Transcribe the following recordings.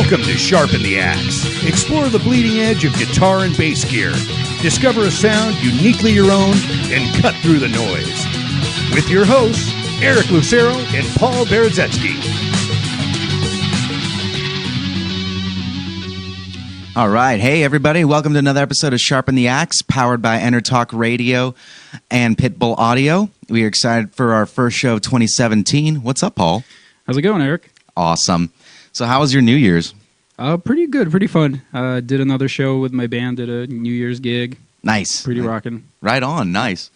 Welcome to Sharpen the Axe. Explore the bleeding edge of guitar and bass gear. Discover a sound uniquely your own and cut through the noise. With your hosts, Eric Lucero and Paul Berezetsky. All right. Hey, everybody. Welcome to another episode of Sharpen the Axe, powered by EnterTalk Radio and Pitbull Audio. We are excited for our first show of 2017. What's up, Paul? How's it going, Eric? Awesome. So how was your New Year's? Pretty good. Pretty fun. Did another show with my band, did a New Year's gig. Nice. Pretty rocking. Right on. Nice.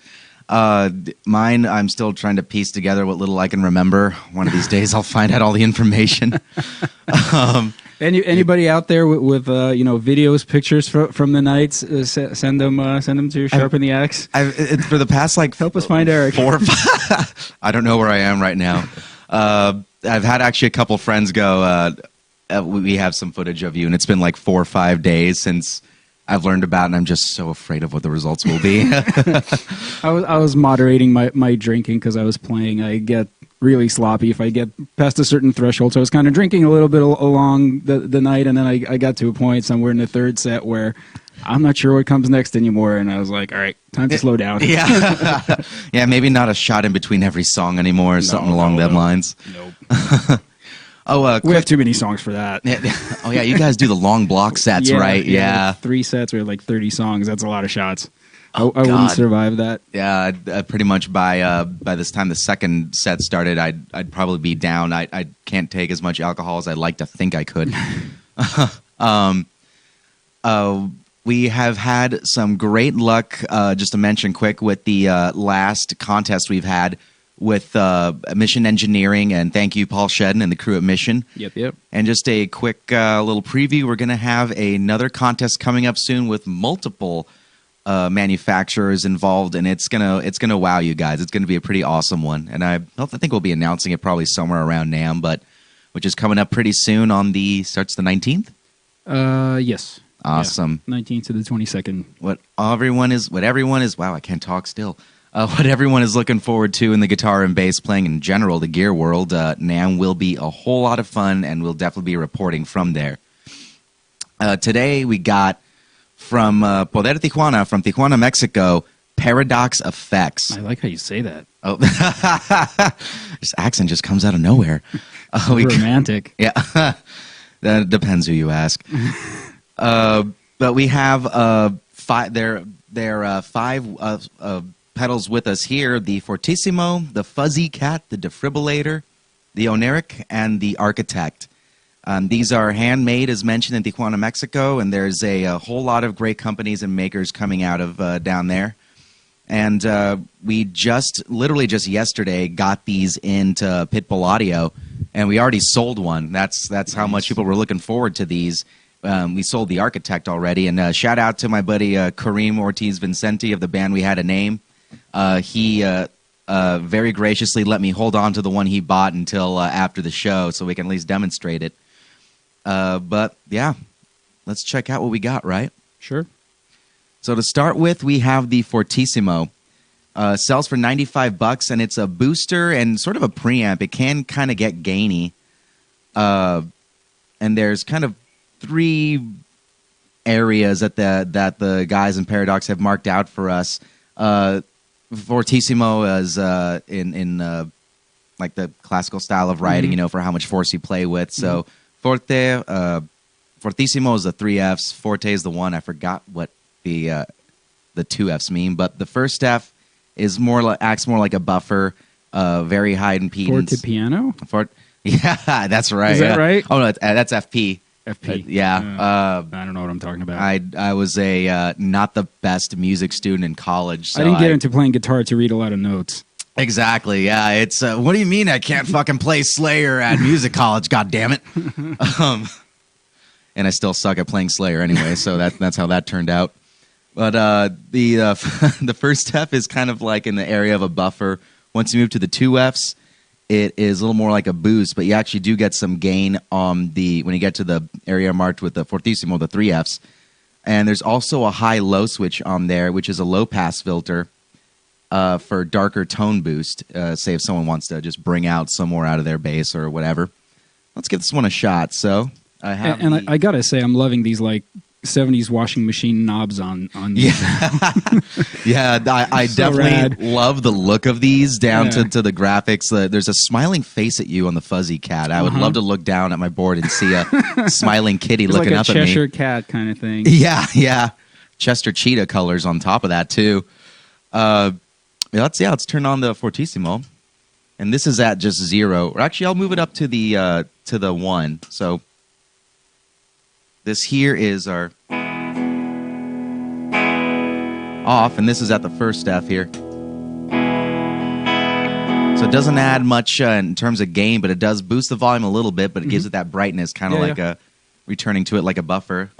Mine, I'm still trying to piece together what little I can remember. One of these days I'll find out all the information. Anybody out there with videos, pictures from the nights? Send them to Sharpen the Axe. For the past help us find Eric. 4 or 5. I don't know where I am right now. I've had actually a couple friends go. We have some footage of you, and it's been like 4 or 5 days since I've learned about it, and I'm just so afraid of what the results will be. I was moderating my drinking because I was playing. I get really sloppy if I get past a certain threshold, so I was kind of drinking a little bit along the night, and then I got to a point somewhere in the third set where I'm not sure what comes next anymore, and I was like, all right, time to slow down. Yeah, yeah, maybe not a shot in between every song anymore, or something along them lines. Nope. We have too many songs for that. Oh, yeah, you guys do the long block sets, right? Yeah. Like 3 sets or like 30 songs. That's a lot of shots. I wouldn't survive that. Yeah, pretty much by this time the second set started, I'd probably be down. I can't take as much alcohol as I'd like to think I could. We have had some great luck, just to mention quick, with the last contest we've had with Mission Engineering, and thank you, Paul Shedden and the crew at Mission. Yep. And just a quick little preview, we're going to have another contest coming up soon with multiple manufacturers involved, and it's gonna wow you guys. It's gonna be a pretty awesome one, and I think we'll be announcing it probably somewhere around NAMM, which is coming up pretty soon starts the 19th. Yes. Awesome. Yeah, 19th to the 22nd. What everyone is. Wow, I can't talk still. What everyone is looking forward to in the guitar and bass playing in general, the gear world, NAMM will be a whole lot of fun, and we'll definitely be reporting from there. Today we got from Poder Tijuana, from Tijuana, Mexico, Paradox Effects. I like how you say that. Oh, this accent just comes out of nowhere. Romantic. Yeah, that depends who you ask. But we have five pedals with us here: the Fortissimo, the Fuzz-E-Cat, the Defribillator, the Orinic, and the Architect. These are handmade, as mentioned, in Tijuana, Mexico, and there's a whole lot of great companies and makers coming out of down there. And we literally just yesterday got these into Pitbull Audio, and we already sold one. That's how much people were looking forward to these. We sold the Architect already, and shout out to my buddy Kareem Ortiz Vincenti of the band We Had a Name. He very graciously let me hold on to the one he bought until after the show, so we can at least demonstrate it. But yeah, let's check out what we got, right? Sure. So to start with, we have the Fortissimo. Sells for $95, and it's a booster and sort of a preamp. It can kind of get gainy. And there's kind of 3 areas that the guys in Paradox have marked out for us. Fortissimo is in like the classical style of writing, for how much force you play with. So Fortissimo is the 3 Fs. Forte is the 1. I forgot what the 2 Fs mean, but the first F is acts more like a buffer, very high impedance. Fortepiano? Yeah, that's right. Is that right? Oh no, that's FP. FP. Yeah. I don't know what I'm talking about. I was a not the best music student in college. So I didn't get into playing guitar to read a lot of notes. Exactly. Yeah. It's what do you mean I can't fucking play Slayer at music college? God damn it. And I still suck at playing Slayer anyway. So that's how that turned out. But the first F is kind of like in the area of a buffer. Once you move to the 2 Fs, it is a little more like a boost, but you actually do get some gain on when you get to the area marked with the Fortissimo, the 3 Fs. And there's also a high-low switch on there, which is a low-pass filter for darker tone boost, say if someone wants to just bring out some more out of their bass or whatever. Let's give this one a shot. So I have and I gotta say, I'm loving these like 70s washing machine knobs on yeah. Yeah, I So definitely rad. love the look of these down Yeah. to the graphics. There's a smiling face at you on the Fuzz-E-Cat. I would love to look down at my board and see a smiling kitty It's looking like a up at me. Cheshire cat kind of thing. Yeah. Chester Cheetah colors on top of that too. Let's turn on the Fortissimo, and this is at just 0. Or actually, I'll move it up to the 1. So this here is our off, and this is at the first F here. So it doesn't add much in terms of gain, but it does boost the volume a little bit, but it gives it that brightness, kind of like a returning to it like a buffer.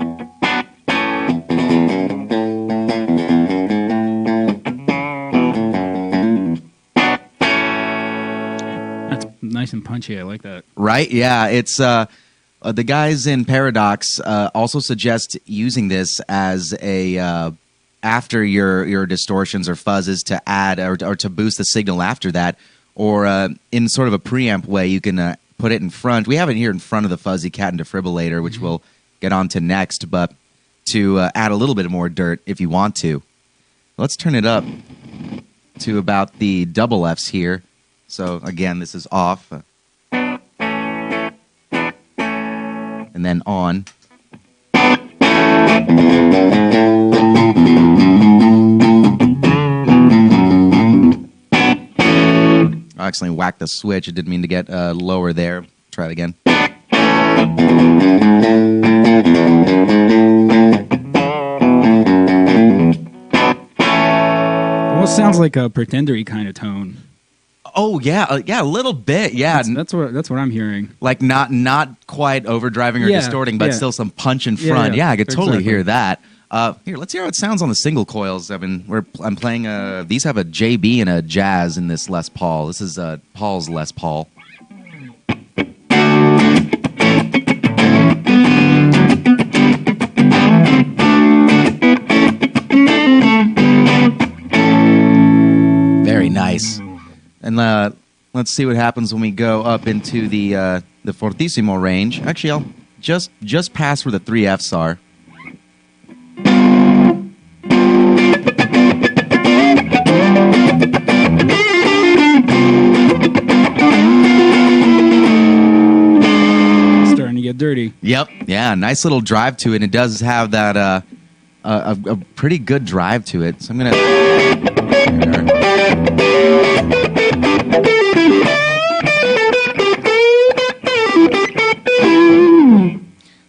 That's nice and punchy. I like that. Right? Yeah, it's the guys in Paradox also suggest using this as a after your distortions or fuzzes to add or to boost the signal after that, or in sort of a preamp way you can put it in front. We have it here in front of the Fuzz-E-Cat and Defribillator, which we'll get on to next, but to add a little bit more dirt if you want to. Let's turn it up to about the double Fs here. So again, this is off. And then on. I accidentally whacked the switch. I didn't mean to get lower there. Try it again. Well, it sounds like a pretendery kind of tone. Oh yeah, a little bit. Yeah, That's what I'm hearing. like not quite overdriving or Yeah, distorting, but yeah. still some punch in Yeah, front. yeah, Yeah, I could totally exactly. hear that. Here, let's hear how it sounds on the single coils. I'm playing. These have a JB and a Jazz in this Les Paul. This is Paul's Les Paul. Very nice. And let's see what happens when we go up into the Fortissimo range. Actually, I'll just pass where the 3 Fs are. Starting to get dirty. Yep. Yeah, nice little drive to it. And it does have that a pretty good drive to it. So I'm gonna.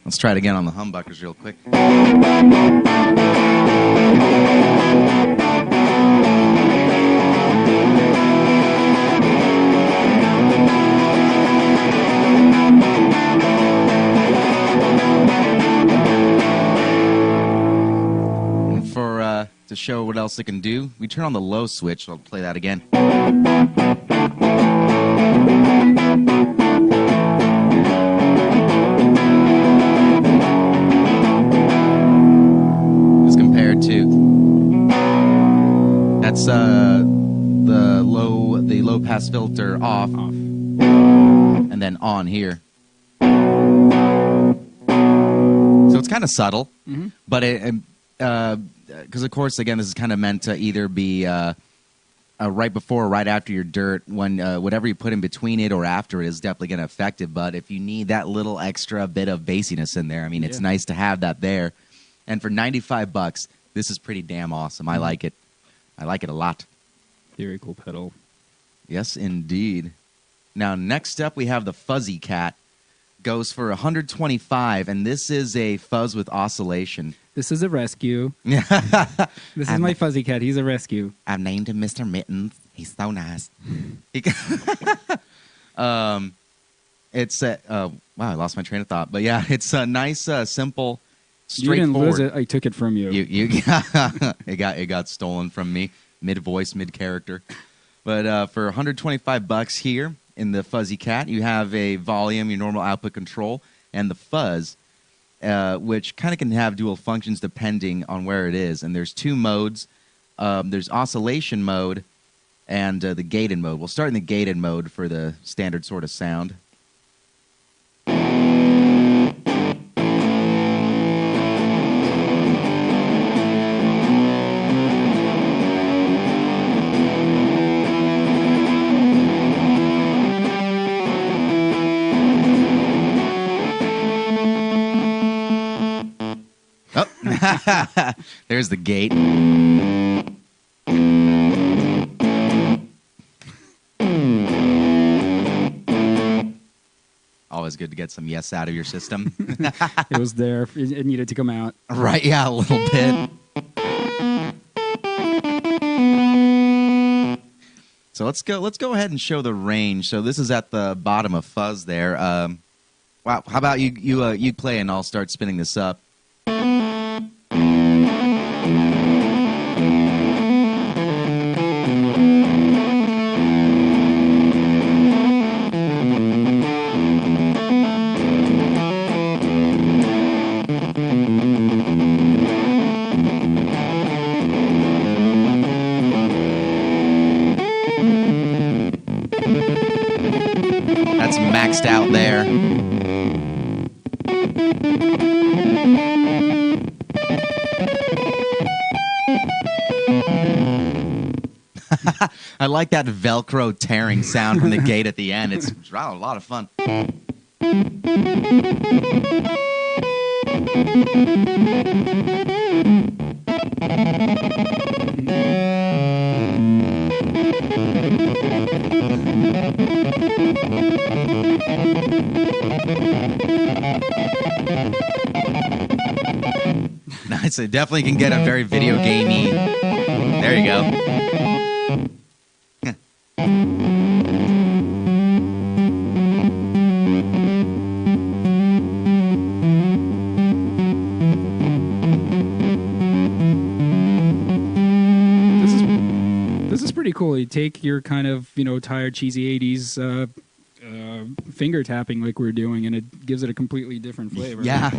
Let's try it again on the humbuckers real quick. And for to show what else it can do, we turn on the low switch. I'll play that again. As compared to that's the low pass filter off, and then on here. So it's kind of subtle, but it because of course again this is kind of meant to either be right before or right after your dirt. When whatever you put in between it or after it is definitely going to affect it. But if you need that little extra bit of bassiness in there, I mean, it's nice to have that there. And for $95, this is pretty damn awesome. I like it. I like it a lot. Very cool pedal. Yes, indeed. Now, next up, we have the Fuzz-E-Cat. Goes for $125, and this is a fuzz with oscillation. This is a rescue. This is my Fuzz-E-Cat. He's a rescue. I've named him Mr. Mittens. He's so nice. It's wow, I lost my train of thought. But yeah, it's a nice, simple, You didn't straightforward. lose it. I took it from you. It got stolen from me, mid voice, mid character. But for $125 here in the Fuzz-E-Cat, you have a volume, your normal output control, and the fuzz, which kind of can have dual functions depending on where it is. And there's 2 modes. There's Oscillation Mode and the gated mode. We'll start in the gated mode for the standard sort of sound. There's the gate. Always good to get some yes out of your system. It was there. It needed to come out. Right, yeah, a little bit. So let's go ahead and show the range. So this is at the bottom of fuzz there. Wow, how about you play and I'll start spinning this up. That's maxed out there. I like that Velcro tearing sound from the gate at the end. It's a lot of fun. Nice. It definitely can get a very video gamey. There you go. This is pretty cool. You take your kind of, tired, cheesy 80s finger tapping like we're doing, and it gives it a completely different flavor. Yeah.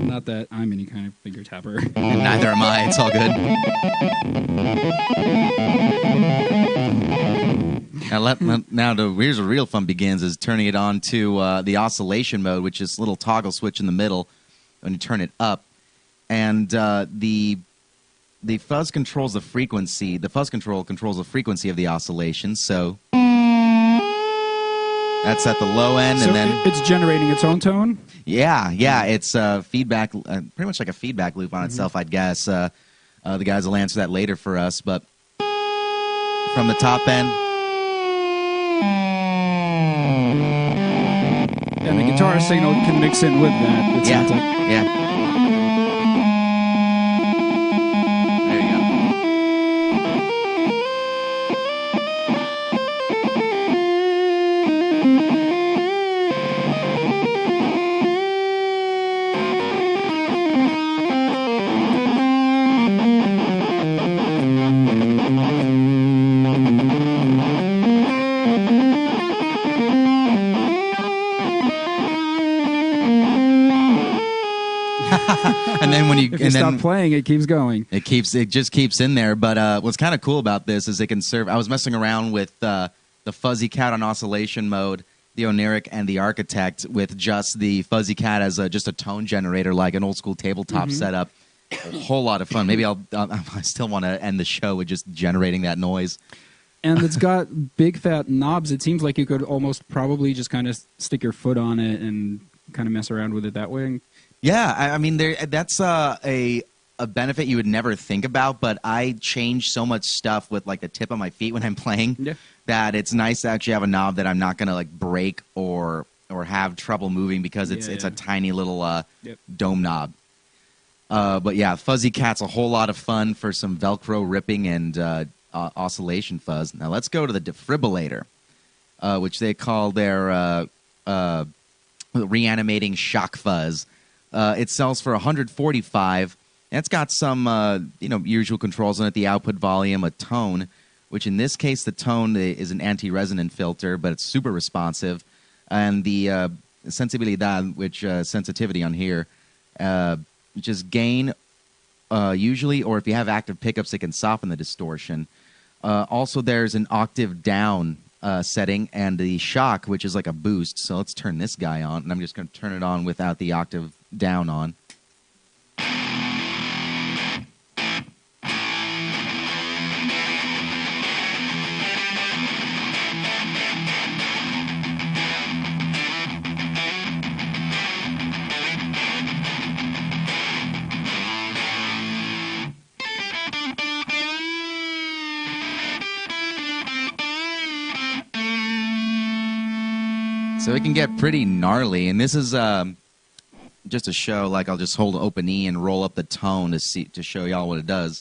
Not that I'm any kind of finger tapper. And neither am I. It's all good. Here's where real fun begins, is turning it on to the oscillation mode, which is a little toggle switch in the middle when you turn it up. And the fuzz controls the frequency. The fuzz control controls the frequency of the oscillation. So that's at the low end, So and then it's generating its own tone? yeah, it's feedback, pretty much like a feedback loop on itself, I'd guess. The guys will answer that later for us, but from the top end. And the guitar signal can mix in with that. It sounds like. Yeah. There you go. And then when If you stop playing, it keeps going. it just keeps in there. But what's kind of cool about this is it can serve. I was messing around with the Fuzz-E-Cat on oscillation mode, the Orinic, and the Architect with just the Fuzz-E-Cat as just a tone generator, like an old school tabletop setup. A whole lot of fun. Maybe I still want to end the show with just generating that noise. And it's got big fat knobs. It seems like you could almost probably just kind of stick your foot on it and kind of mess around with it that way. Yeah, I mean, that's a benefit you would never think about, but I change so much stuff with like the tip of my feet when I'm playing that it's nice to actually have a knob that I'm not going to like break or have trouble moving because it's a tiny little dome knob. But yeah, Fuzz-E-Cat's a whole lot of fun for some Velcro ripping and oscillation fuzz. Now let's go to the Defribillator, which they call their Reanimating shock fuzz. It sells for $145. And it's got some usual controls on it: the output volume, a tone, which in this case the tone is an anti-resonant filter, but it's super responsive, and the sensibilidad, which sensitivity on here, which is gain usually, or if you have active pickups, it can soften the distortion. Also, there's an octave down setting, and the shock, which is like a boost. So let's turn this guy on, and I'm just going to turn it on without the octave down on. So it can get pretty gnarly, and this is just a show. Like I'll just hold open E and roll up the tone to show y'all what it does.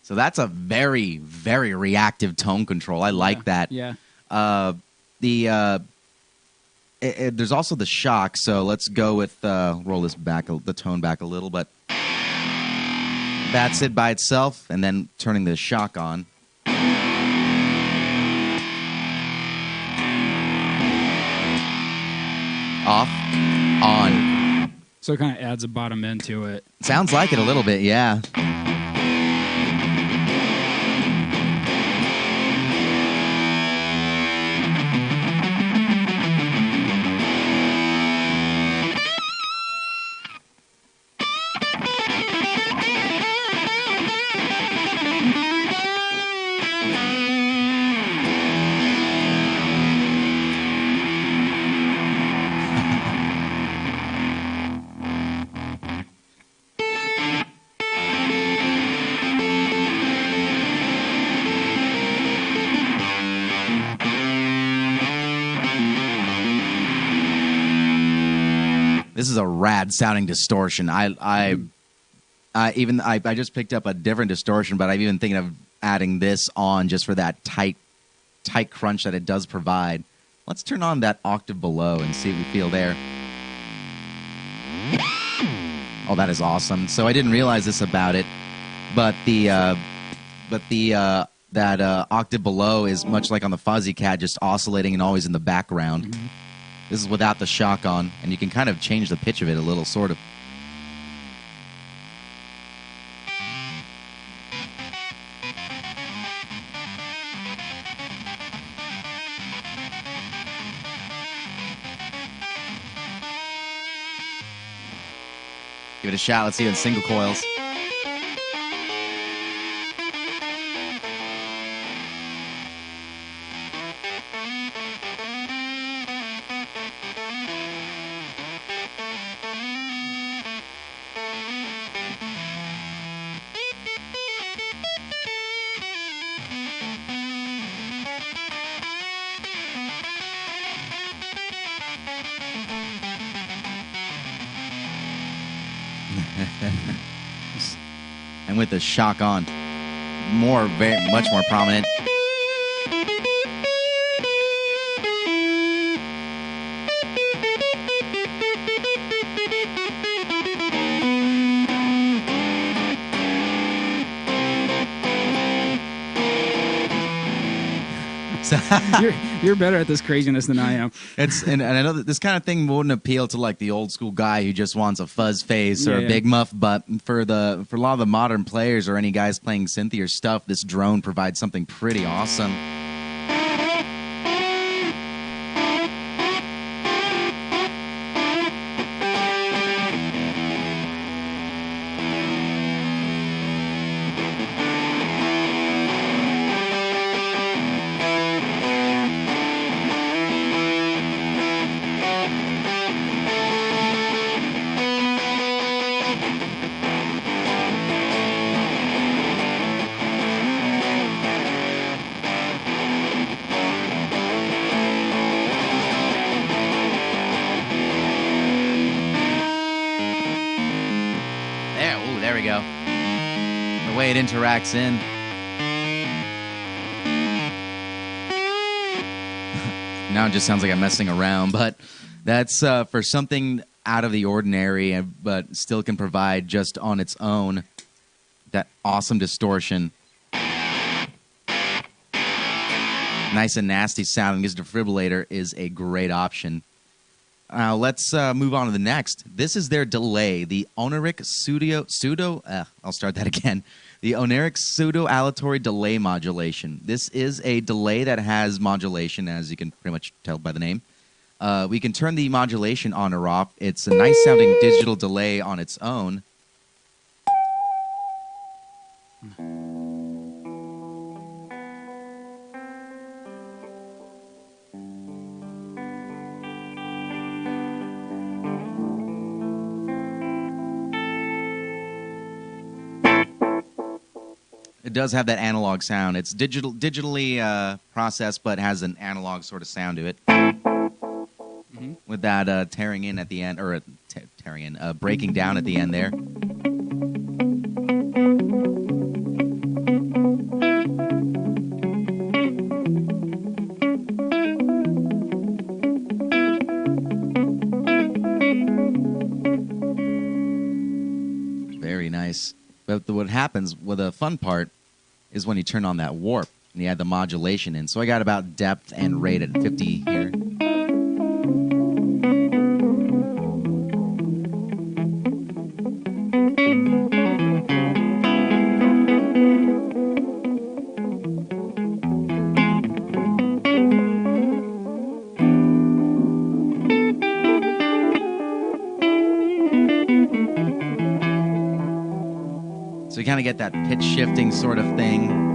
So that's a very, very reactive tone control. I like that. Yeah. There's also the shock. So let's go with roll this back, the tone back a little, but that's it by itself, and then turning the shock on. Off, on. So it kind of adds a bottom end to it. Sounds like it a little bit, yeah. This is a rad sounding distortion. I just picked up a different distortion, but I'm even thinking of adding this on just for that tight crunch that it does provide. Let's turn on that octave below and see what we feel there. Oh, that is awesome. So I didn't realize this about it, but that octave below is much like on the Fuzz-E-Cat, just oscillating and always in the background. Mm-hmm. This is without the shock on, and you can kind of change the pitch of it a little, sort of. Give it a shot. Let's see it in single coils. And with the shock on, much more prominent. So you're better at this craziness than I am. And I know that this kind of thing wouldn't appeal to like the old school guy who just wants a fuzz face or a big muff, but for a lot of the modern players or any guys playing synthier stuff, this drone provides something pretty awesome. There we go. The way it interacts in. Now it just sounds like I'm messing around, but that's for something out of the ordinary, but still can provide just on its own that awesome distortion. Nice and nasty sounding. This Defribillator is a great option. Let's move on to the next. This is their delay, the Orinic I'll start that again. The Orinic Pseudoaleatory delay modulation. This is a delay that has modulation, as you can pretty much tell by the name. We can turn the modulation on or off. It's a nice sounding digital delay on its own. It does have that analog sound. It's digitally processed, but has an analog sort of sound to it. With that tearing in at the end, or breaking down at the end there. Very nice. But what happens with the fun part is when you turn on that warp and you add the modulation in. So I got about depth and rate at 50 here. So you kind of get that pitch shifting sort of thing.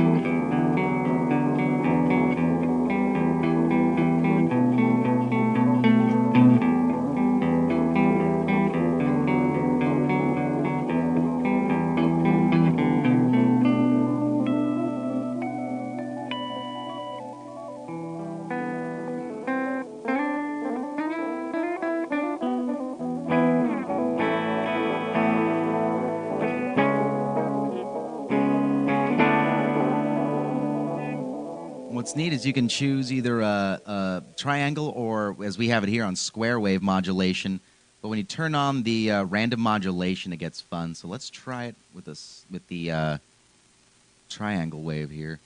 What's neat is you can choose either a triangle or, as we have it here, on square wave modulation. But when you turn on the random modulation, it gets fun. So let's try it with the triangle wave here.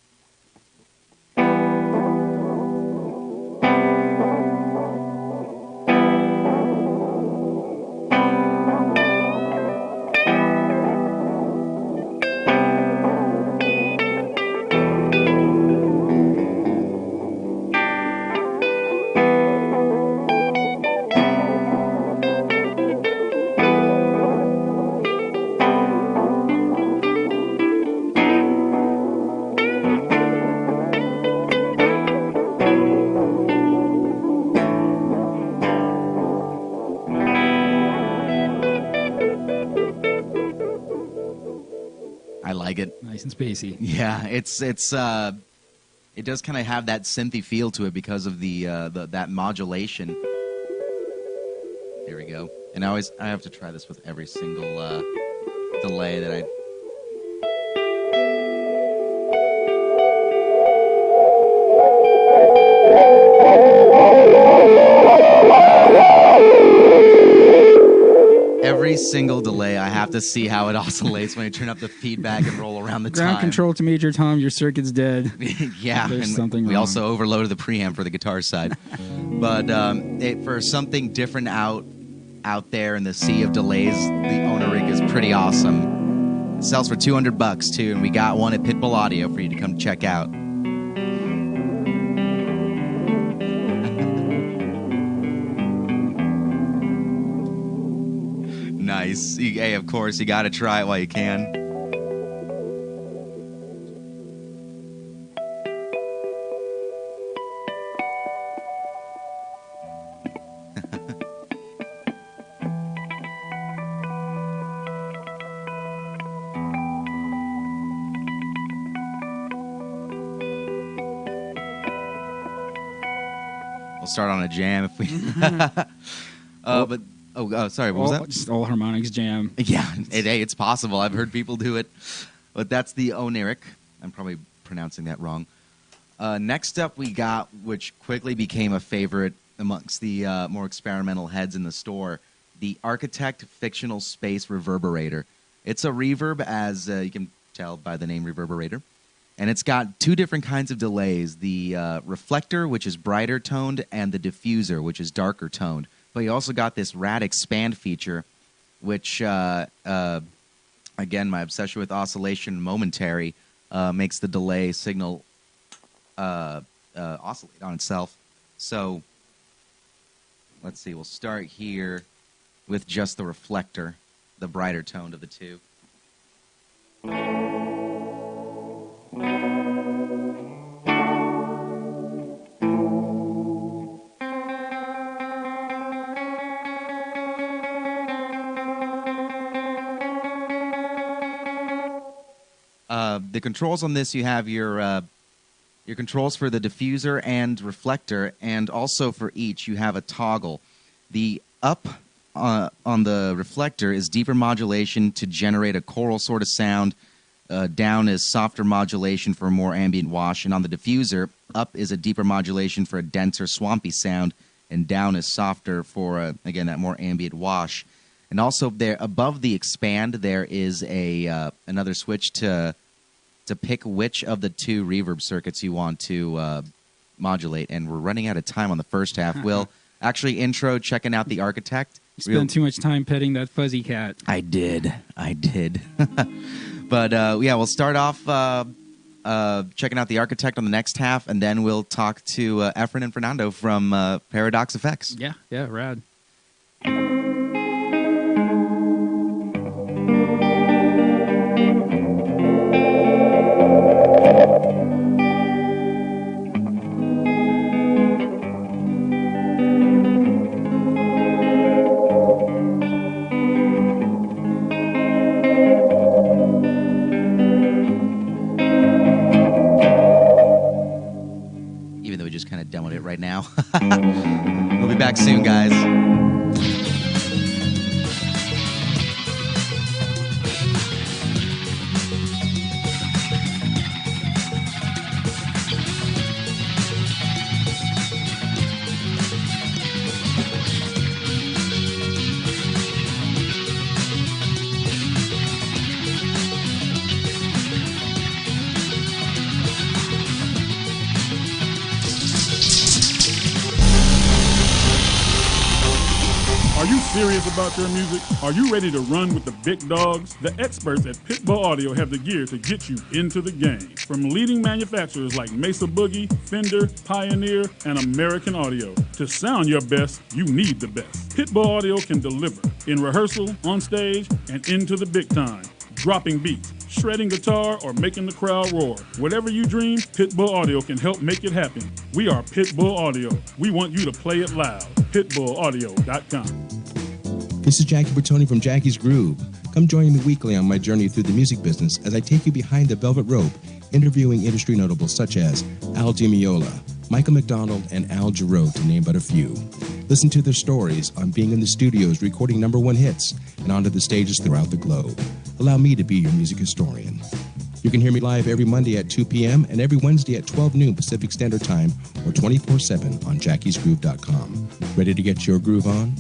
Nice and spacey. Yeah, it does kind of have that synthy feel to it because of that modulation. There we go. And I have to try this with every single delay that I. Every single delay, I have to see how it oscillates when you turn up the feedback and roll around the Ground time. control to Major Tom, your circuit's dead. Yeah, There's and something we wrong. also overloaded the preamp for the guitar side. But for something different out there in the sea of delays, the Orinic is pretty awesome. It sells for $200 too, and we got one at Pitbull Audio for you to come check out. Nice. Hey, of course, you got to try it while you can. We'll start on a jam if we. Sorry, what was that? Just all harmonics jam. Yeah, it's possible. I've heard people do it. But that's the Orinic. I'm probably pronouncing that wrong. Next up we got, which quickly became a favorite amongst the more experimental heads in the store, the Architect Fictional Space Reverberator. It's a reverb, as you can tell by the name Reverberator. And it's got two different kinds of delays, the reflector, which is brighter toned, and the diffuser, which is darker toned. But you also got this rad expand feature, which, again, my obsession with oscillation momentary makes the delay signal oscillate on itself. So let's see, we'll start here with just the reflector, the brighter toned of the two. the controls on this, you have your controls for the diffuser and reflector, and also for each you have a toggle. The up on the reflector is deeper modulation to generate a choral sort of sound. Down is softer modulation for a more ambient wash, and on the diffuser, up is a deeper modulation for a denser, swampy sound, and down is softer for again that more ambient wash. And also there above the expand, there is a another switch to pick which of the two reverb circuits you want to modulate. And we're running out of time on the first half. We'll actually intro checking out the Architect. You spent too much time petting that Fuzz-E-Cat. I did. But yeah, we'll start off checking out the Architect on the next half, and then we'll talk to Efren and Fernando from Paradox Effects. Yeah, rad. Right now. We'll be back soon, guys. Are you serious about your music? Are you ready to run with the big dogs? The experts at Pitbull Audio have the gear to get you into the game. From leading manufacturers like Mesa Boogie, Fender, Pioneer, and American Audio. To sound your best, you need the best. Pitbull Audio can deliver in rehearsal, on stage, and into the big time. Dropping beats, shredding guitar, or making the crowd roar. Whatever you dream, Pitbull Audio can help make it happen. We are Pitbull Audio. We want you to play it loud. PitbullAudio.com. This is Jackie Bertoni from Jackie's Groove. Come join me weekly on my journey through the music business as I take you behind the velvet rope, interviewing industry notables such as Al Di Meola, Michael McDonald, and Al Jarreau, to name but a few. Listen to their stories on being in the studios recording #1 hits and onto the stages throughout the globe. Allow me to be your music historian. You can hear me live every Monday at 2 p.m. and every Wednesday at 12 noon Pacific Standard Time or 24/7 on jackiesgroove.com. Ready to get your groove on?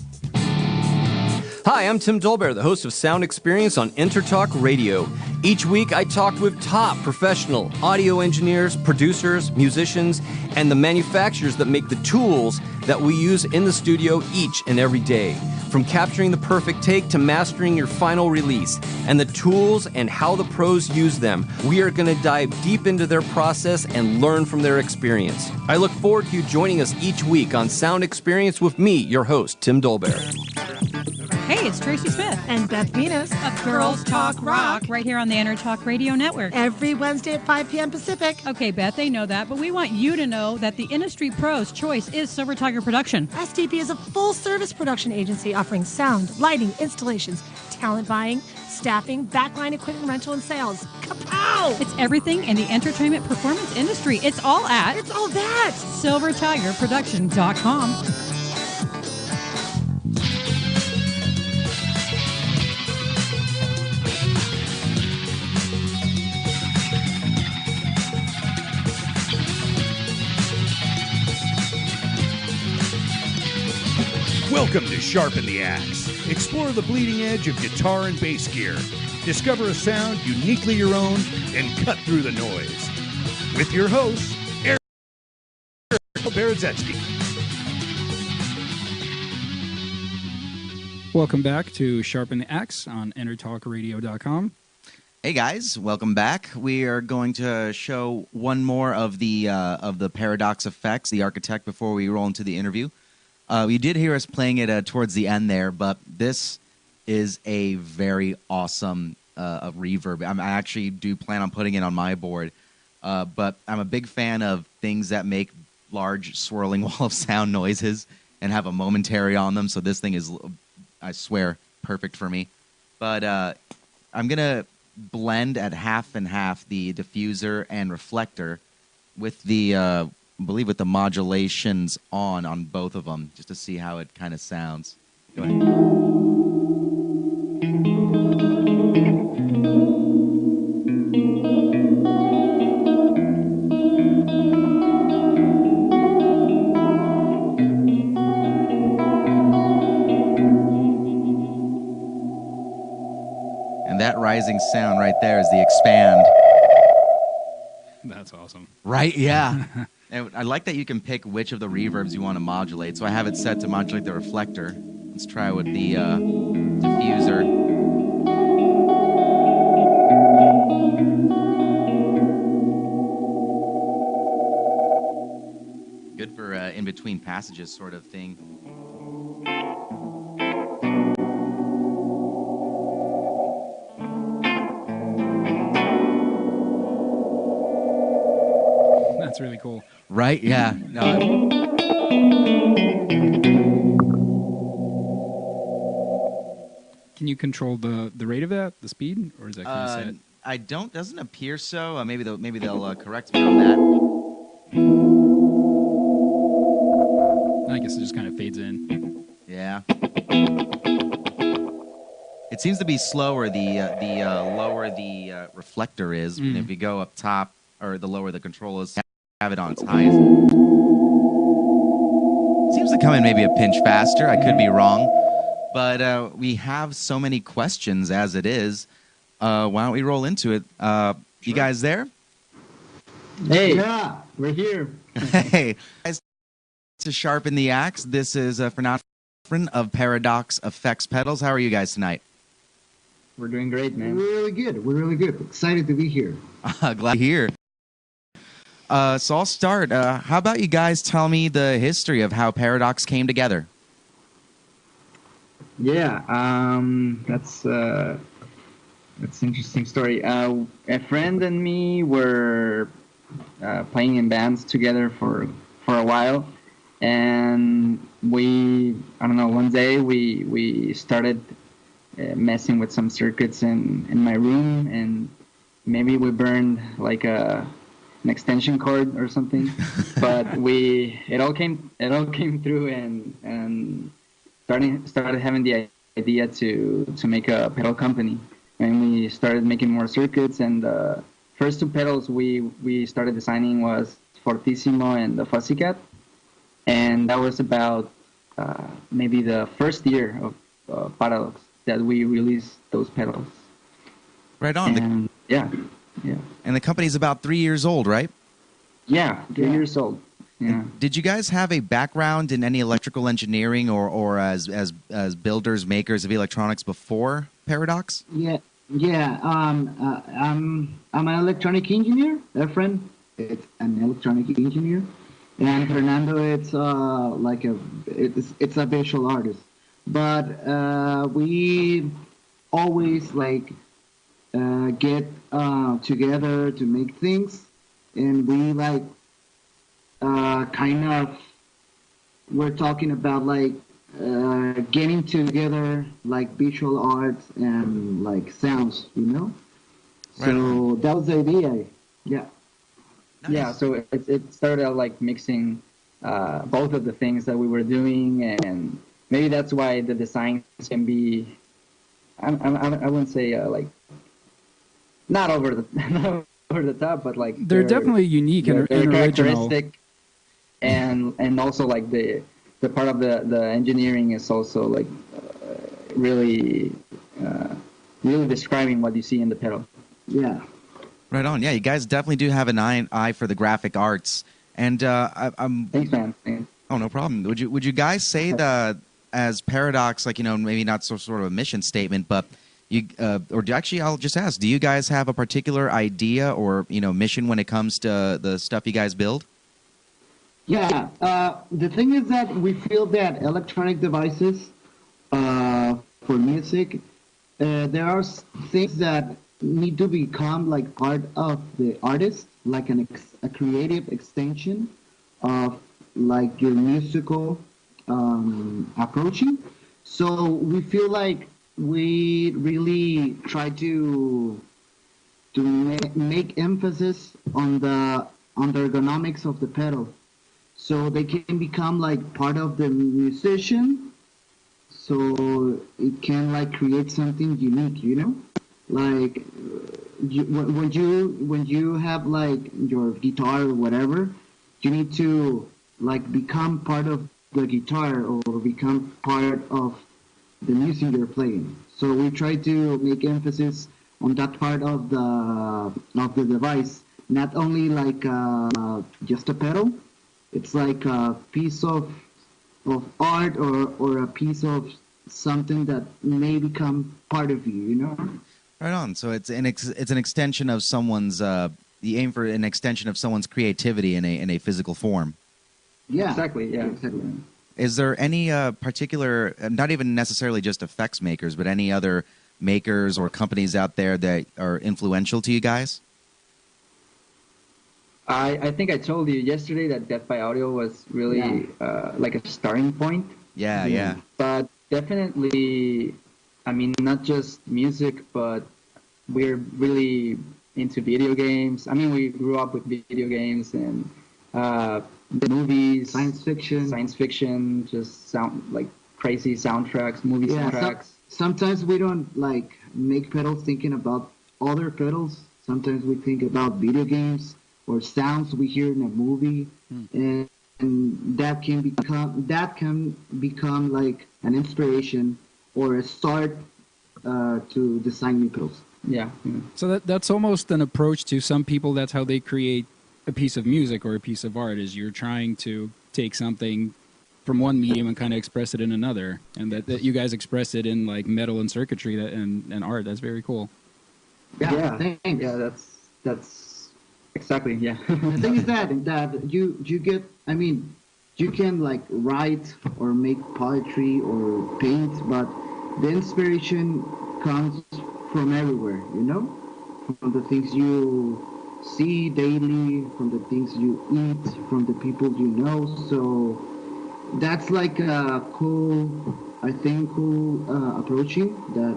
Hi, I'm Tim Dolbear, the host of Sound Experience on EnterTalk Radio. Each week, I talk with top professional audio engineers, producers, musicians, and the manufacturers that make the tools that we use in the studio each and every day. From capturing the perfect take to mastering your final release, and the tools and how the pros use them, we are going to dive deep into their process and learn from their experience. I look forward to you joining us each week on Sound Experience with me, your host, Tim Dolbear. Hey, it's Tracy Smith and Beth Venus of Girls Talk Rock right here on the EnterTalk Radio Network. Every Wednesday at 5 p.m. Pacific. Okay, Beth, they know that, but we want you to know that the industry pro's choice is Silver Tiger Production. SDP is a full-service production agency offering sound, lighting, installations, talent buying, staffing, backline equipment rental, and sales. Kapow! It's everything in the entertainment performance industry. It's all that. SilverTigerProduction.com. Welcome to Sharpen the Axe. Explore the bleeding edge of guitar and bass gear. Discover a sound uniquely your own and cut through the noise. With your host, Eric Berezetsky. Welcome back to Sharpen the Axe on EnterTalkRadio.com. Hey guys, welcome back. We are going to show one more of the Paradox Effects, the Architect, before we roll into the interview. You did hear us playing it towards the end there, but this is a very awesome reverb. I actually do plan on putting it on my board, but I'm a big fan of things that make large swirling wall of sound noises and have a momentary on them, so this thing is, I swear, perfect for me. But I'm going to blend at half and half the diffuser and reflector with the, I believe with the modulations on both of them, just to see how it kind of sounds. Go ahead. That rising sound right there is the expand. That's awesome. Right? Yeah. And I like that you can pick which of the reverbs you want to modulate. So I have it set to modulate the reflector. Let's try with the diffuser. Good for in-between passages sort of thing. That's really cool. Right? Yeah. No, Can you control the rate of that, the speed, or is that kind of set? I don't. Doesn't appear so. Maybe they'll correct me on that. I guess it just kind of fades in. Yeah. It seems to be slower the lower the reflector is. And if you go up top, or the lower the control is, have it on its highest. Seems to come in maybe a pinch faster. I could be wrong. But we have so many questions as it is. Why don't we roll into it? You guys there? Hey. Yeah, we're here. Hey. Guys, to Sharpen the Axe, this is Fernando of Paradox Effects Pedals. How are you guys tonight? We're doing great, man. We're really good. We're really good. Excited to be here. Glad to hear. So I'll start. How about you guys tell me the history of how Paradox came together? Yeah, that's an interesting story. A friend and me were playing in bands together for a while, and I don't know, one day we started messing with some circuits in my room, and maybe we burned like an extension cord or something, but it all came through, and started having the idea to make a pedal company, and we started making more circuits. And the first two pedals we started designing was Fortissimo and the Fuzz-E-Cat, and that was about maybe the first year of Paradox that we released those pedals. Right on. And, yeah. And the company's about 3 years old, right? Yeah, 3 years old. Yeah. Did you guys have a background in any electrical engineering or as builders, makers of electronics before Paradox? Yeah. I'm an electronic engineer. Efren, it's an electronic engineer, and Fernando, it's it's a visual artist. But we always get together to make things, and we we're talking about getting together visual arts and sounds, Right. So that was the idea. Yeah. Nice. Yeah, so it started out mixing both of the things that we were doing, and maybe that's why the designs can be, I wouldn't say not over the top, but they're definitely unique and original. Characteristic, and also the part of the engineering is also really describing what you see in the pedal. Yeah. Right on. Yeah, you guys definitely do have an eye for the graphic arts. And I'm. Thanks, man. Oh, no problem. Would you guys say that as Paradox, maybe not sort of a mission statement, but actually, I'll just ask: do you guys have a particular idea or mission when it comes to the stuff you guys build? Yeah. The thing is that we feel that electronic devices for music, there are things that need to become art of the artist, a creative extension of your musical approaching. So we feel we really try to to make emphasis on the ergonomics of the pedal, so they can become like part of the musician, so it can like create something unique, you know, like when you have like your guitar or whatever, you need to like become part of the guitar or become part of the music you're playing. So we try to make emphasis on that part of the device, not only like just a pedal. It's like a piece of art or a piece of something that may become part of you, you know? Right on. So it's an extension of someone's the aim for an extension of someone's creativity in a physical form. Yeah, Exactly. Yeah. exactly. Is there any particular, not even necessarily just effects makers, but any other makers or companies out there that are influential to you guys? I think I told you yesterday that Death by Audio was really like a starting point. Yeah. But definitely, I mean, not just music, but we're really into video games. I mean, we grew up with video games and the movies, Science fiction, just sound like crazy soundtracks, movie soundtracks. Sometimes we don't like make pedals thinking about other pedals. Sometimes we think about video games or sounds we hear in a movie, and that can become like an inspiration or a start to design new pedals. Yeah. So that's almost an approach to some people. That's how they create a piece of music or a piece of art, is you're trying to take something from one medium and kind of express it in another, and that you guys express it in like metal and circuitry and art. That's very cool. Yeah. Thanks. Yeah, that's exactly, yeah. The thing is that you get, I mean, you can like write or make poetry or paint, but the inspiration comes from everywhere, you know, from the things you see daily, from the things you eat, from the people you know. So that's like a cool approaching that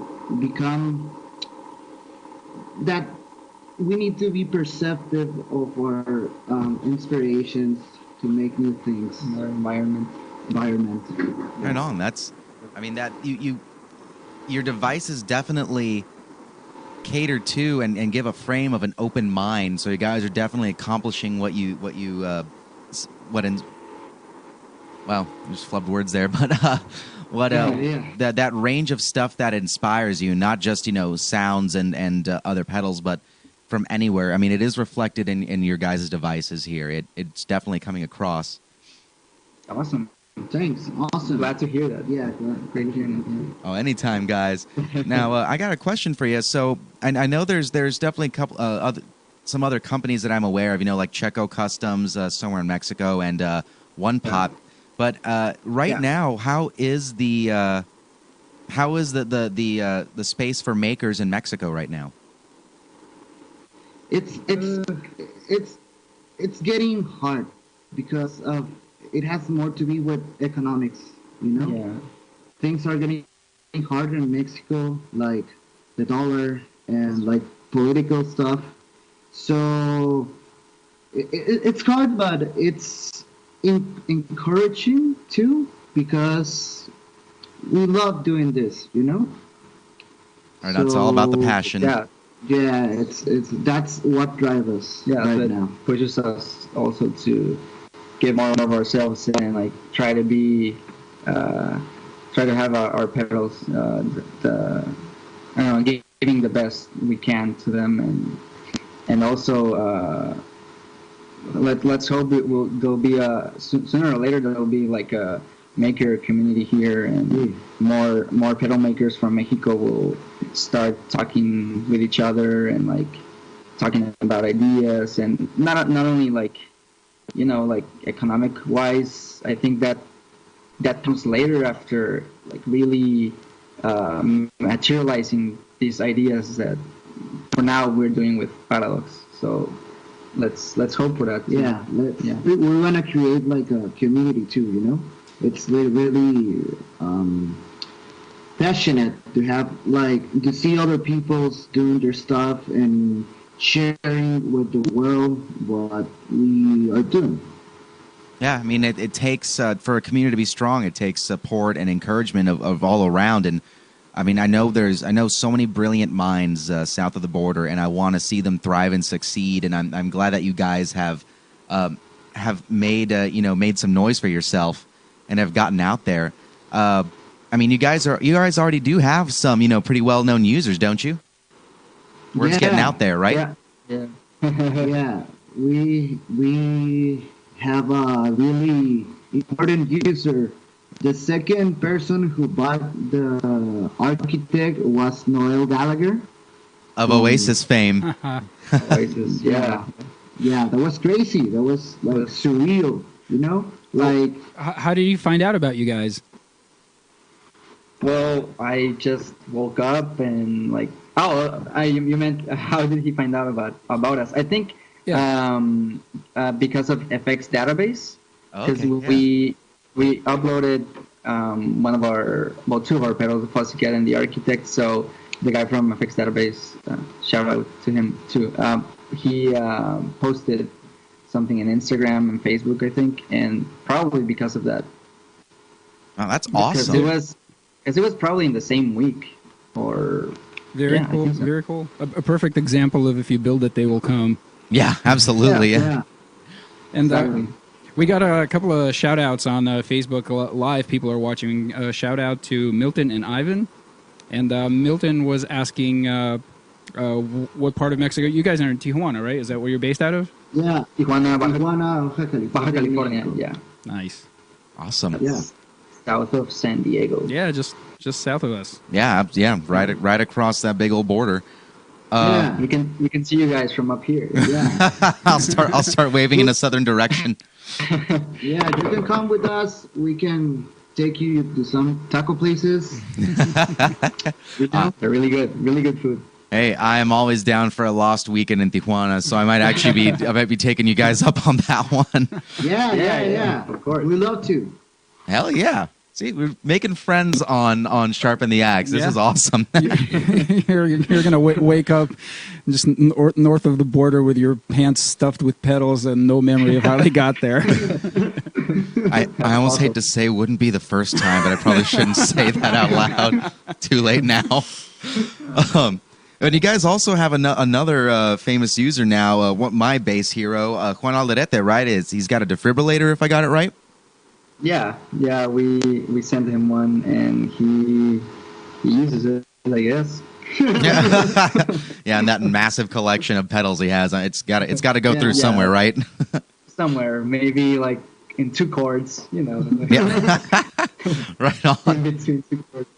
we need to be perceptive of our inspirations to make new things. Our environment. Right on. That's, I mean, that your devices definitely cater to and give a frame of an open mind. So you guys are definitely accomplishing well, I just flubbed words there, but that range of stuff that inspires you, not just, you know, sounds and other pedals, but from anywhere. I mean, it is reflected in your guys' devices here. It's definitely coming across. Awesome. Thanks. Awesome. Glad to hear that. Yeah, Great hearing it. Oh, anytime, guys. Now, I got a question for you. So, I know there's definitely a couple some other companies that I'm aware of. You know, like Checo Customs somewhere in Mexico, and One Pot. But right now, how is the space for makers in Mexico right now? It's getting hard because of. It has more to do with economics, you know? Yeah. Things are getting harder in Mexico, like the dollar and like political stuff. So it's hard, but it's encouraging too, because we love doing this, you know? All right, that's all about the passion. Yeah, it's that's what drives us right now. Pushes us also to give more of ourselves and like try to be try to have our pedals giving the best we can to them, and also let's hope there'll be sooner or later there'll be like a maker community here, and more pedal makers from Mexico will start talking with each other and like talking about ideas, and not only like, you know, like economic wise. I think that comes later, after like really materializing these ideas that for now we're doing with Paradox. So let's hope for that. Yeah, we want to create like a community too, you know? It's really passionate to have like to see other people's doing their stuff and sharing with the world what we are doing. Yeah, I mean, it takes, for a community to be strong, it takes support and encouragement of all around. And I mean, I know so many brilliant minds south of the border, and I want to see them thrive and succeed. And I'm glad that you guys have made made some noise for yourself and have gotten out there. I mean, you guys already do have some pretty well known users, don't you? Word's getting out there, right? Yeah. Yeah. We have a really important user. The second person who bought the architect was Noel Gallagher of Oasis fame. Oasis, yeah, that was crazy. That was like surreal, Like, how did you find out about you guys? Well, I just woke up and like, you meant how did he find out about us? I think because of FX database, because we uploaded two of our pedals, the Fuzz-E-Cat and the Architect. So the guy from FX database, shout out to him too. He posted something on Instagram and Facebook, I think, and probably because of that. Oh, that's awesome. Because it was probably in the same week or. Very cool. Very cool. A perfect example of if you build it, they will come. Yeah, absolutely. Yeah. And we got a couple of shout outs on Facebook Live. People are watching. Shout out to Milton and Ivan. And Milton was asking what part of Mexico. You guys are in Tijuana, right? Is that where you're based out of? Yeah. Tijuana, Baja California. Yeah. Nice. Awesome. Yeah. South of San Diego. Yeah, just south of us. Yeah, right across that big old border. We can see you guys from up here. Yeah. I'll start waving in a southern direction. Yeah, you can come with us. We can take you to some taco places. They're really good food. Hey, I am always down for a lost weekend in Tijuana, so I might actually be taking you guys up on that one. Yeah. Of course, we love to. Hell yeah. See, we're making friends on Sharpen the Axe. This is awesome. You're going to wake up just north of the border with your pants stuffed with pedals and no memory of how they got there. I almost hate to say wouldn't be the first time, but I probably shouldn't say that out loud. Too late now. And you guys also have another famous user now, my bass hero, Juan Alderete, right? He's got a Defribillator, if I got it right? Yeah, we sent him one, and he uses it, I guess. Yeah, and that massive collection of pedals he has, it's got to go through somewhere, right? Somewhere, maybe like in 2 chords, Yeah. Right on. In between 2 chords.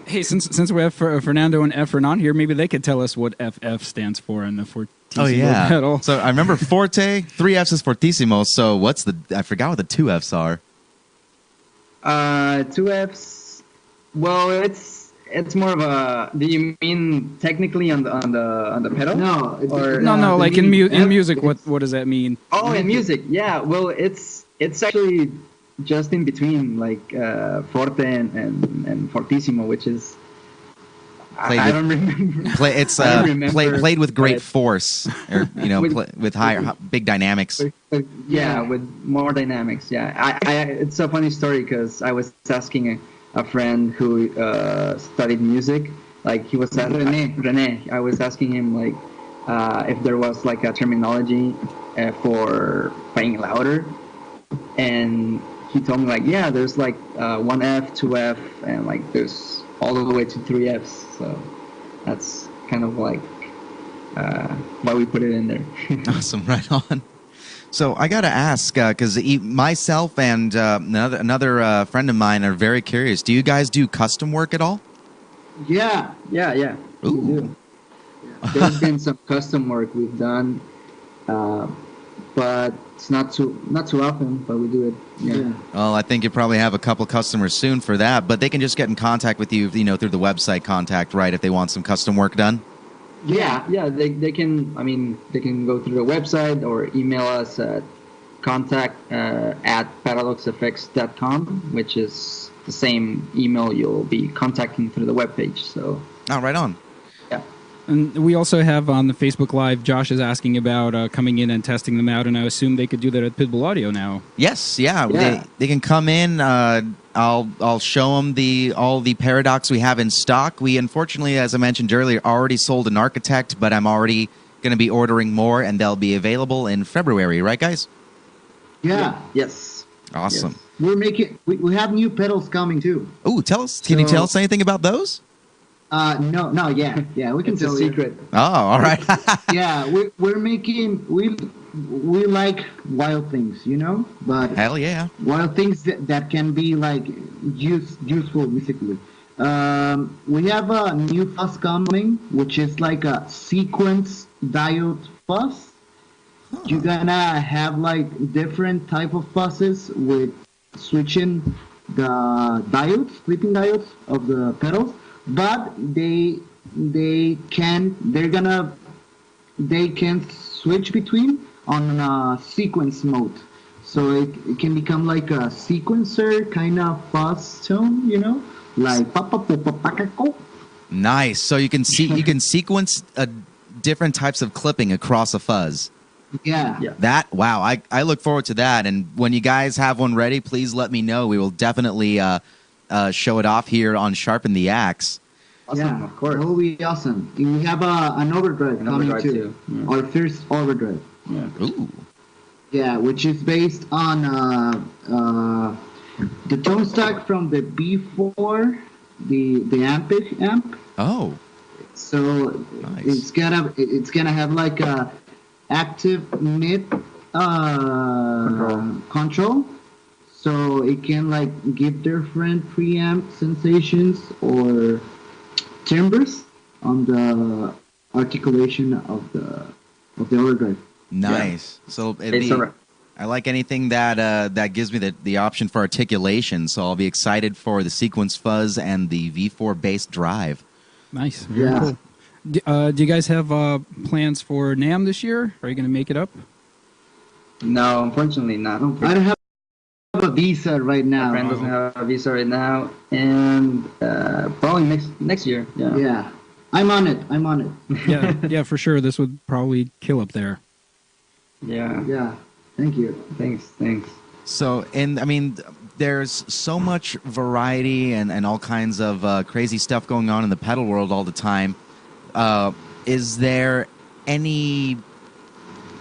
Hey, since we have Fernando and Efren on here, maybe they could tell us what FF stands for in the Fortissimo pedal. So I remember Forte, 3 Fs is Fortissimo. So I forgot what the 2 Fs are. 2 Fs. Well, it's more of a. Do you mean technically on the pedal? No. No. Like in music, what does that mean? Oh, in music, yeah. Well, it's actually just in between, like Forte and Fortissimo, which is. I don't remember. Played with great force, or with higher big dynamics. With more dynamics. Yeah, it's a funny story because I was asking a friend who studied music, like he was Rene. I was asking him like if there was like a terminology for playing louder, and he told me like, yeah, there's like 1F, 2F, and like there's all the way to 3Fs. So that's kind of like why we put it in there. Awesome, right on. So I got to ask, because myself and another friend of mine are very curious. Do you guys do custom work at all? Yeah. Ooh. We do. There's been some custom work we've done, but it's not too often, but we do it. Yeah. Well, I think you probably have a couple customers soon for that, but they can just get in contact with you, through the website contact, right? If they want some custom work done. Yeah. They can. I mean, they can go through the website or email us at contact@paradoxfx.com, which is the same email you'll be contacting through the webpage. So. Oh, right on. Yeah. And we also have on the Facebook Live, Josh is asking about coming in and testing them out, and I assume they could do that at Pitbull Audio now. Yes, yeah. They can come in. I'll show them all the Paradox we have in stock. We, unfortunately, as I mentioned earlier, already sold an Architect, but I'm already going to be ordering more, and they'll be available in February, right, guys? Yeah. Yes. Awesome. Yes. We're making. We have new pedals coming too. Ooh, tell us. Can you tell us anything about those? No, yeah, we can It's a tell secret. Oh, all right. Yeah, we're making we like wild things, you know, but Hell yeah. wild things that can be like useful musically. We have a new fuzz coming, which is like a sequence diode fuzz. You're gonna have like different type of fuzzes with switching the diodes, clipping diodes of the pedals, but they can switch between on a sequence mode, so it can become like a sequencer kind of fuzz tone, you know, like Nice. So you can sequence different types of clipping across a fuzz. yeah. Wow. I look forward to that. And when you guys have one ready, please let me know. We will definitely show it off here on Sharpen the Axe. Awesome, Yeah, of course. That will be awesome. And we have an overdrive coming overdrive too. too. Yeah. Our first overdrive. Yeah. Ooh. Yeah, which is based on the tone stack from the B4, the amp. Oh. So Nice. it's gonna have like a active mid control, so it can like give different preamp sensations or timbres on the articulation of the overdrive. Nice. So It's a- I like anything that gives me the option for articulation. So I'll be excited for the sequence fuzz and the V4 bass drive. Nice. Very Yeah. cool. Do you guys have plans for NAMM this year? Are you going to make it up? No, unfortunately not. I don't have a visa right My now. friend doesn't have a visa right now, and probably next year. Yeah. Yeah, I'm on it. Yeah, for sure. This would probably kill up there. Yeah. Yeah, thank you. Thanks. So, and I mean, there's so much variety and all kinds of crazy stuff going on in the pedal world all the time. Is there any,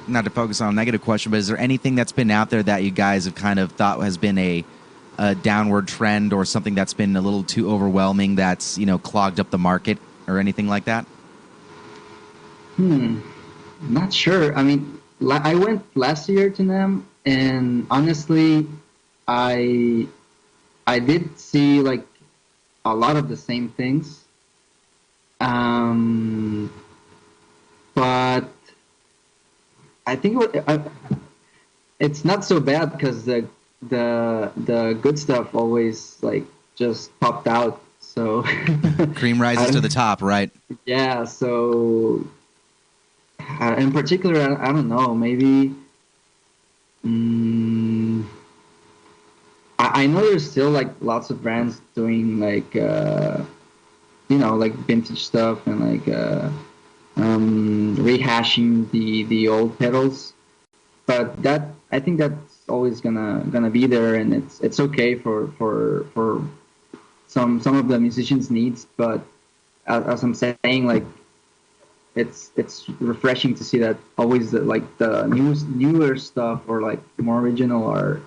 not to focus on a negative question, but is there anything that's been out there that you guys have kind of thought has been a downward trend, or something that's been a little too overwhelming that's, clogged up the market or anything like that? Not sure. I mean, I went last year to NAMM, and honestly, I did see like a lot of the same things. But I think it's not so bad, because the good stuff always like just popped out. So Cream rises to the top, right? yeah. So in particular, I don't know. Maybe I know there's still like lots of brands doing like like vintage stuff and like rehashing the old pedals, but I think that's always gonna be there, and it's okay for some of the musicians' needs. But as I'm saying, like it's refreshing to see that always the newer stuff or like more original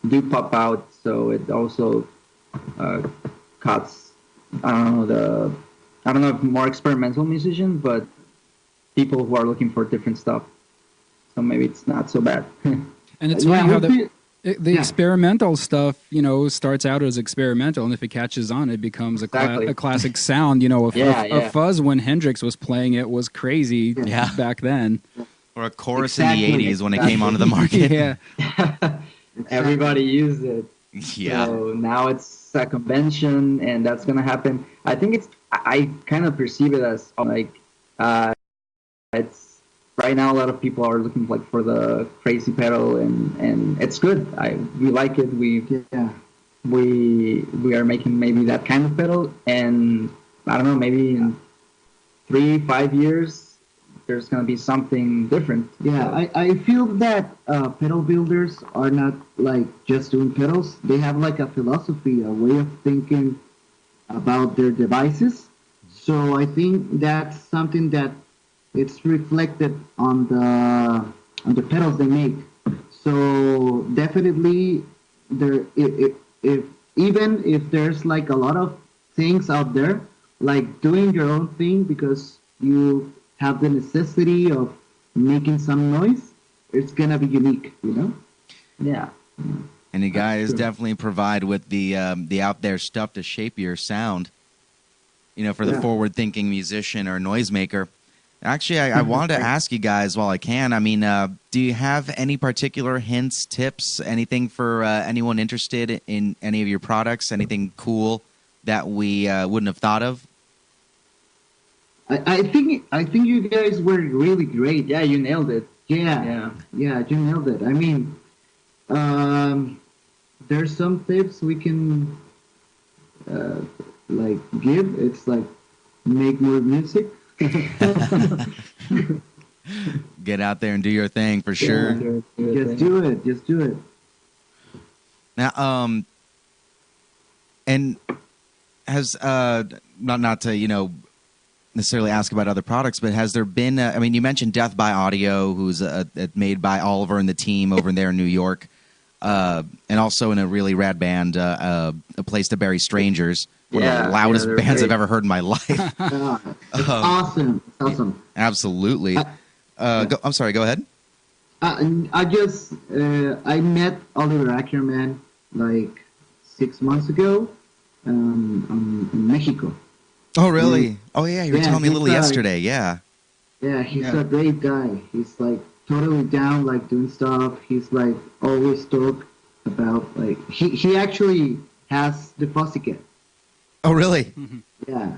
do pop out. So it also cuts. I don't know if more experimental musicians, but people who are looking for different stuff. So maybe it's not so bad. And it's funny how the experimental stuff, starts out as experimental, and if it catches on, it becomes a classic sound. A fuzz when Hendrix was playing it was crazy back then. Or a chorus in the 80s when it came onto the market. Yeah. Everybody used it. Yeah. So now it's a convention, and that's gonna happen. I think I kind of perceive it as like it's right now a lot of people are looking like for the crazy pedal, and it's good. We like it. We are making maybe that kind of pedal, and I don't know, maybe in 3-5 years, there's gonna be something different. Yeah, I feel that pedal builders are not like just doing pedals. They have like a philosophy, a way of thinking about their devices. So I think that's something that it's reflected on the pedals they make. So definitely there, if even if there's like a lot of things out there, like doing your own thing because you have the necessity of making some noise, it's gonna be unique, you know? Yeah. And you guys definitely provide with the out there stuff to shape your sound. You know, for the forward-thinking musician or noisemaker. Actually, I wanted to ask you guys while I can. I mean, do you have any particular hints, tips, anything for anyone interested in any of your products? Anything cool that we wouldn't have thought of? I think you guys were really great. Yeah, you nailed it. Yeah, you nailed it. I mean, there's some tips we can like give. It's like make more music. Get out there and do your thing for sure. Just do it. Now, and has not to necessarily ask about other products, but has there been? I mean, you mentioned Death by Audio, who's made by Oliver and the team over there in New York, and also in a really rad band, A Place to Bury Strangers. One of the loudest bands I've ever heard in my life. It's awesome. Absolutely. I'm sorry. Go ahead. I met Oliver Ackerman like 6 months ago in Mexico. Oh, really? Oh, yeah. You were telling me a little yesterday. Yeah. Yeah, he's a great guy. He's like totally down, like doing stuff. He's like always talk about like he actually has the Fuzz-E-Cat. Oh, really? Yeah.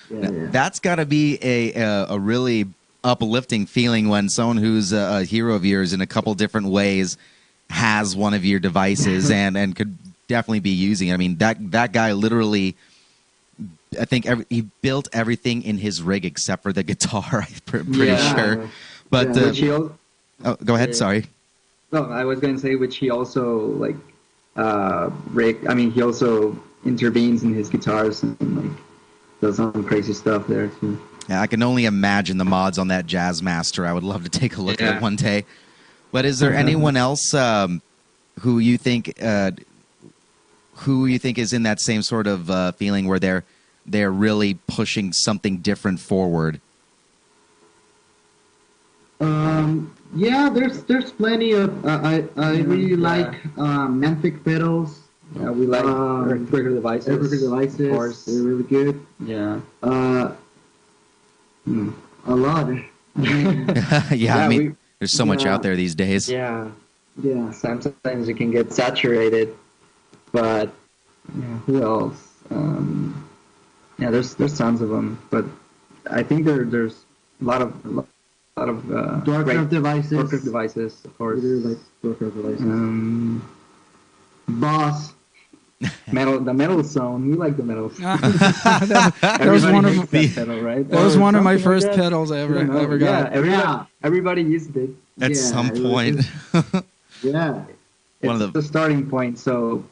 That's got to be a really uplifting feeling when someone who's a hero of yours in a couple different ways has one of your devices and could definitely be using it. I mean, that guy literally, I think he built everything in his rig except for the guitar. I'm pretty sure. But go ahead. Sorry. No, I was going to say which he also like rig. I mean, he also intervenes in his guitars and like does some crazy stuff there too. Yeah, I can only imagine the mods on that Jazz Master. I would love to take a look at it one day. But is there anyone else who you think is in that same sort of feeling where they're really pushing something different forward? Yeah, there's plenty of. I really like Manthic pedals. Yeah, we like Reverberate devices. Reverberate devices, of course. They're really good. Yeah. A lot. Yeah, I mean, there's so much out there these days. Yeah. Sometimes it can get saturated, but who else? There's tons of them, but I think there's a lot of Dwarfcraft devices, of course. Really like Dwarfcraft devices. Boss. The metal zone. We like the metal zone. that was one of pedal, right? That was one of my first pedals I ever got. Everybody used it at some point. It's the starting point. So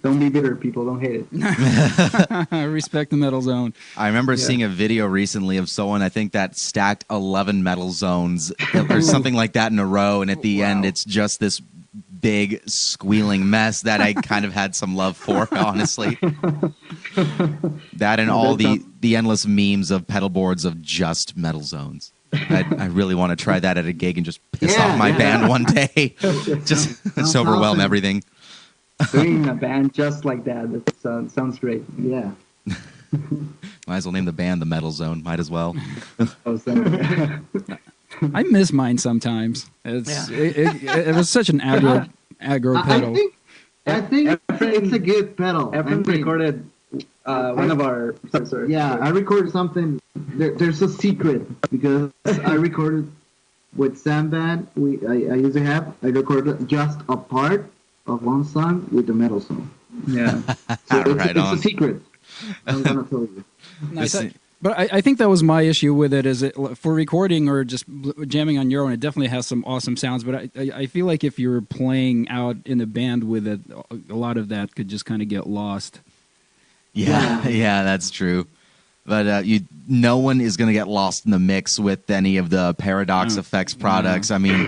don't be bitter, people. Don't hate it. Respect the metal zone. I remember seeing a video recently of someone, I think, that stacked 11 metal zones or something like that in a row, and at the end, it's just this big squealing mess that I kind of had some love for, honestly. That and all the endless memes of pedal boards of just metal zones. I really want to try that at a gig and just piss off my band one day. Just overwhelm everything. Doing a band just like that sounds great. Yeah. Might as well name the band the Metal Zone. Might as well. I miss mine sometimes. It was such an aggro pedal. I think it's a good pedal. Efren recorded one of our... Sorry. Yeah, I recorded something. There's a secret because I recorded with Sam Band. I usually have. I recorded just a part of one song with the metal song. Yeah. So it's a secret. I'm gonna tell you. Nice. But I think that was my issue with it. Is it for recording or just jamming on your own? It definitely has some awesome sounds. But I feel like if you're playing out in a band with it, a lot of that could just kind of get lost. Yeah, that's true. But no one is going to get lost in the mix with any of the Paradox Effects products. I mean,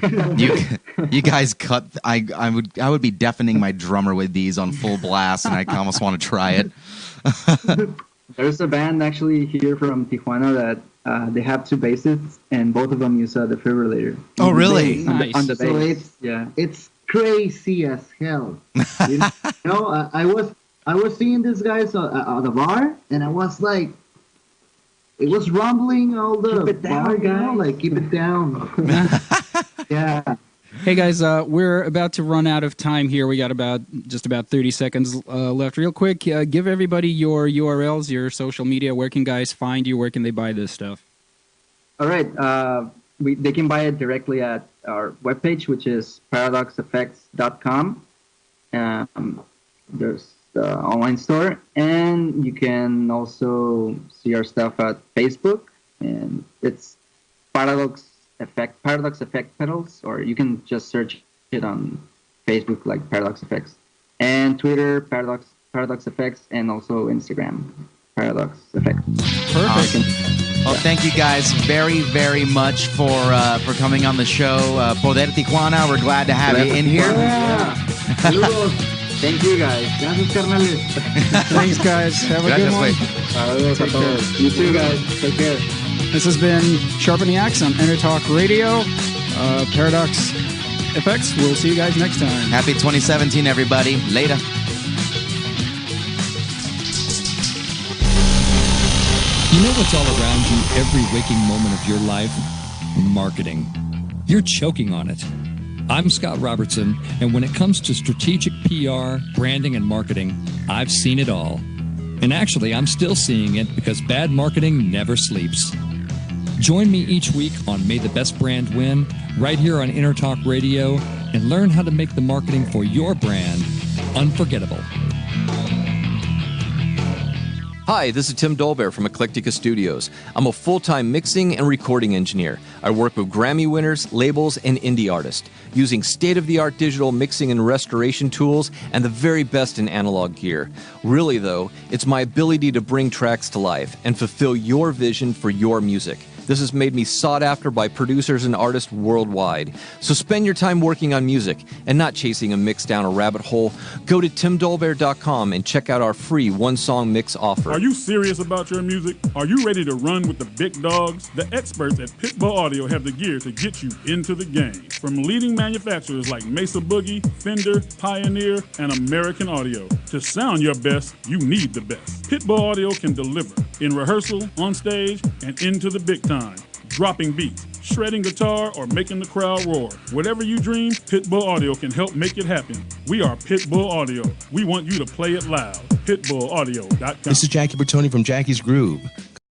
you guys cut. I would be deafening my drummer with these on full blast, and I almost want to try it. There's a band actually here from Tijuana that they have 2 bassists, and both of them use a Defribillator. Oh, really? Nice. On the bass. So it's crazy as hell. You know, I was seeing these guys at the bar, and I was like, it was rumbling all the Keep it down, bar, you know, guys. like keep it down. Yeah. Hey guys, we're about to run out of time here. We got just about 30 seconds left. Real quick, give everybody your URLs, your social media. Where can guys find you? Where can they buy this stuff? All right. They can buy it directly at our webpage, which is paradoxeffects.com. There's the online store, and you can also see our stuff at Facebook, and it's Paradox Effect Pedals, or you can just search it on Facebook like Paradox Effects, and Twitter Paradox Effects, and also Instagram Paradox Effects. Perfect. Well, thank you guys very, very much for coming on the show. Poder Tijuana, we're glad to have you in here. Saludos. Thank you guys. Gracias, carnales. Thanks, guys. Have a good one. Saludos a todos. You too, guys. Take care. This has been Sharpen the Axe on EnterTalk Radio. Paradox Effects. We'll see you guys next time. Happy 2017, everybody. Later. You know what's all around you every waking moment of your life? Marketing. You're choking on it. I'm Scott Robertson, and when it comes to strategic PR, branding, and marketing, I've seen it all. And actually, I'm still seeing it because bad marketing never sleeps. Join me each week on May the Best Brand Win, right here on EnterTalk Radio, and learn how to make the marketing for your brand unforgettable. Hi, this is Tim Dolbear from Eclectica Studios. I'm a full-time mixing and recording engineer. I work with Grammy winners, labels, and indie artists, using state-of-the-art digital mixing and restoration tools and the very best in analog gear. Really, though, it's my ability to bring tracks to life and fulfill your vision for your music. This has made me sought after by producers and artists worldwide. So spend your time working on music and not chasing a mix down a rabbit hole. Go to timdolbear.com and check out our free one-song mix offer. Are you serious about your music? Are you ready to run with the big dogs? The experts at Pitbull Audio have the gear to get you into the game. From leading manufacturers like Mesa Boogie, Fender, Pioneer, and American Audio. To sound your best, you need the best. Pitbull Audio can deliver in rehearsal, on stage, and into the big time. Dropping beats, shredding guitar, or making the crowd roar. Whatever you dream, Pitbull Audio can help make it happen. We are Pitbull Audio. We want you to play it loud. PitbullAudio.com. This is Jackie Bertoni from Jackie's Groove.